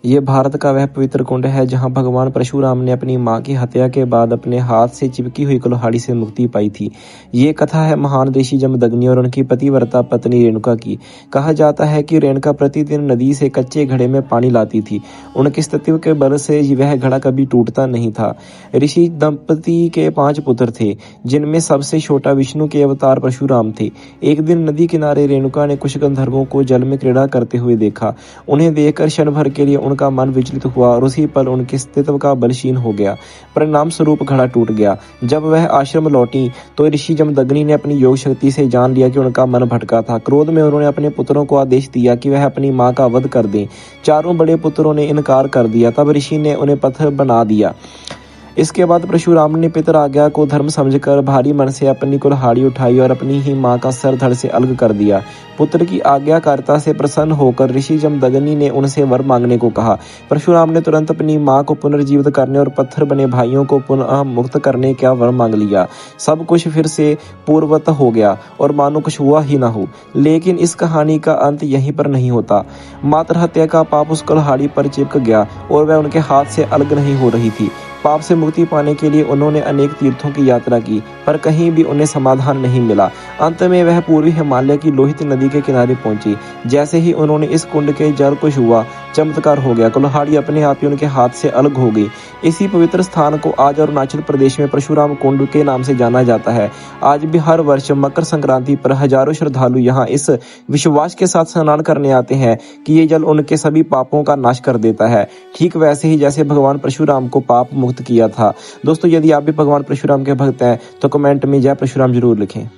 ये भारत का वह पवित्र कुंड है जहाँ भगवान परशुराम ने अपनी मां की हत्या के बाद अपने हाथ से चिपकी हुई कुल्हाड़ी से मुक्ति पाई थी। ये कथा है महान ऋषि जमदग्नि और उनकी पतिव्रता पत्नी रेणुका की। कहा जाता है कि रेणुका प्रतिदिन नदी से कच्चे घड़े में पानी लाती थी। उनके सतीत्व के बल से वह घड़ा कभी टूटता नहीं था। ऋषि दंपति के 5 पुत्र थे, जिनमें सबसे छोटा विष्णु के अवतार परशुराम थे। एक दिन नदी किनारे रेणुका ने कुछ गंधर्वों को जल में क्रीड़ा करते हुए देखा। उन्हें देखकर क्षण भर के लिए उनका मन विचलित हुआ और उसी पल उनके अस्तित्व का बल क्षीण हो गया। परिणाम स्वरूप घड़ा टूट गया। जब वह आश्रम लौटी तो ऋषि जमदग्नि ने अपनी योग शक्ति से जान लिया कि उनका मन भटका था। क्रोध में उन्होंने अपने पुत्रों को आदेश दिया कि वह अपनी मां का वध कर दें। चारों बड़े पुत्रों ने इनकार कर दिया। तब ऋषि ने उन्हें पत्थर बना दिया। इसके बाद परशुराम ने पितर आज्ञा को धर्म समझकर भारी मन से अपनी कुल्हाड़ी उठाई और अपनी ही मां का सर धड़ से अलग कर दिया। पुत्र की आज्ञाकारिता से प्रसन्न होकर ऋषि जमदग्नि ने उनसे वर मांगने को कहा। परशुराम ने तुरंत अपनी मां को पुनर्जीवित करने और पत्थर बने भाइयों को पुनः मुक्त करने का वर मांग लिया। सब कुछ फिर से पूर्ववत हो गया और मानो कुछ हुआ ही न हो। लेकिन इस कहानी का अंत यहीं पर नहीं होता। मातृ हत्या का पाप उस कुल्हाड़ी पर चिपक गया और वह उनके हाथ से अलग नहीं हो रही थी। पाप से मुक्ति पाने के लिए उन्होंने अनेक तीर्थों की यात्रा की, पर कहीं भी उन्हें समाधान नहीं मिला। अंत में वह पूर्वी हिमालय की लोहित नदी के किनारे पहुंची। जैसे ही उन्होंने इस कुंड के जल को छुआ, चमत्कार हो गया। कुल्हाड़ी अपने आप ही उनके हाथ से अलग हो गई। इसी पवित्र स्थान को आज अरुणाचल प्रदेश में परशुराम कुंड के नाम से जाना जाता है। आज भी हर वर्ष मकर संक्रांति पर हजारों श्रद्धालु यहाँ इस विश्वास के साथ स्नान करने आते हैं कि ये जल उनके सभी पापों का नाश कर देता है, ठीक वैसे ही जैसे भगवान परशुराम को पाप मुक्त किया था। दोस्तों, यदि आप भी भगवान परशुराम के भक्त हैं तो कमेंट में जय परशुराम जरूर लिखें।